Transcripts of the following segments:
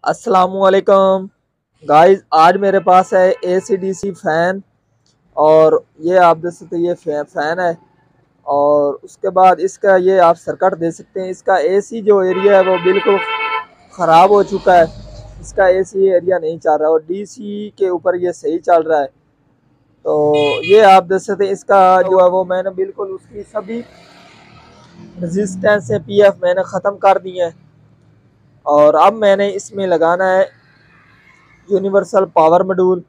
अस्सलामुअलैकुम गाइस, आज मेरे पास है एसीडीसी फैन। और ये आप देख सकते हैं, ये फैन है। और उसके बाद इसका ये आप सर्किट दे सकते हैं। इसका एसी जो एरिया है वो बिल्कुल ख़राब हो चुका है। इसका एसी एरिया नहीं चल रहा और डीसी के ऊपर ये सही चल रहा है। तो ये आप देख सकते हैं, इसका जो है वो मैंने बिल्कुल उसकी सभी रेजिस्टेंस है पीएफ मैंने ख़त्म कर दिए हैं। और अब मैंने इसमें लगाना है यूनिवर्सल पावर मॉड्यूल।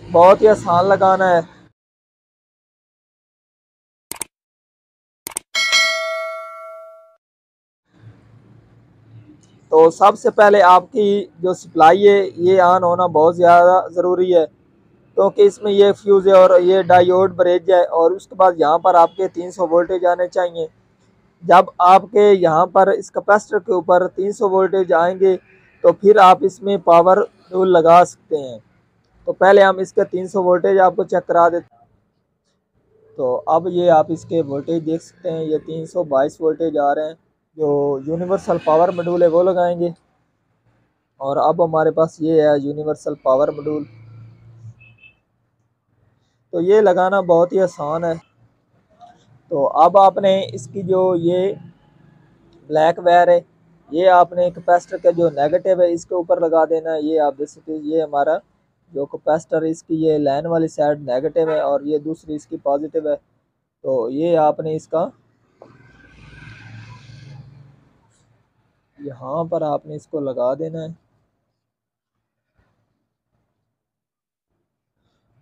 बहुत ही आसान लगाना है। तो सबसे पहले आपकी जो सप्लाई है ये ऑन होना बहुत ज़्यादा ज़रूरी है, क्योंकि इसमें ये फ्यूज़ है और ये डायोड ब्रिज है। और उसके बाद यहाँ पर आपके 300 वोल्टेज आने चाहिए। जब आपके यहाँ पर इस कैपेसिटर के ऊपर 300 वोल्टेज आएंगे तो फिर आप इसमें पावर टूल लगा सकते हैं। तो पहले हम इसके 300 वोल्टेज आपको चेक करा देते हैं। तो अब ये आप इसके वोल्टेज देख सकते हैं, ये 322 वोल्टेज आ रहे हैं। जो यूनिवर्सल पावर मॉड्यूल है वो लगाएंगे। और अब हमारे पास ये है यूनिवर्सल पावर मॉड्यूल। तो ये लगाना बहुत ही आसान है। तो अब आपने इसकी जो ये ब्लैक वायर है ये आपने कैपेसिटर का जो नेगेटिव है इसके ऊपर लगा देना है। ये आप देख सकते हैं, ये हमारा जो कैपेसिटर है इसकी ये लाइन वाली साइड नेगेटिव है और ये दूसरी इसकी पॉजिटिव है। तो ये आपने इसका यहाँ पर आपने इसको लगा देना है।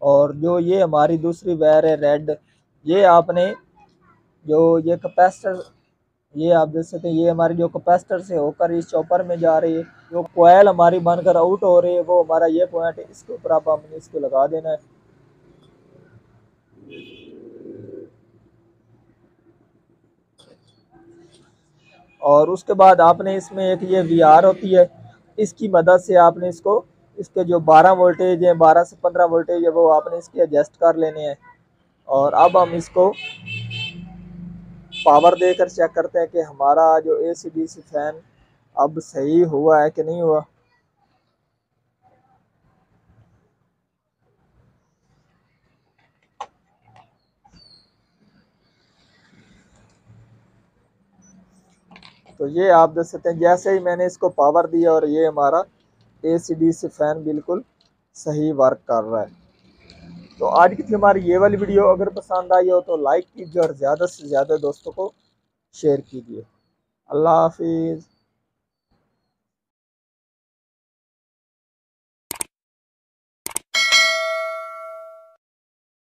और जो ये हमारी दूसरी वायर है रेड, ये आपने जो ये कैपेसिटर, ये आप देख सकते हैं, ये हमारी जो कैपेसिटर से होकर इस चॉपर में जा रही है। जो कोयल हमारी बनकर आउट हो रही है वो हमारा ये पॉइंट है, इसके ऊपर आप हमने इसको लगा देना है। और उसके बाद आपने इसमें एक ये वीआर होती है, इसकी मदद से आपने इसको इसके जो 12 वोल्टेज है, 12 से 15 वोल्टेज है वो आपने इसके एडजस्ट कर लेने हैं। और अब हम इसको पावर देकर चेक करते हैं कि हमारा जो एसी डीसी फैन अब सही हुआ है कि नहीं हुआ। तो ये आप देख सकते हैं, जैसे ही मैंने इसको पावर दिया और ये हमारा एसी डीसी फैन बिल्कुल सही वर्क कर रहा है। तो आज की थी हमारी ये वाली वीडियो। अगर पसंद आई हो तो लाइक कीजिए और ज़्यादा से ज़्यादा दोस्तों को शेयर कीजिए। अल्लाह हाफिज़।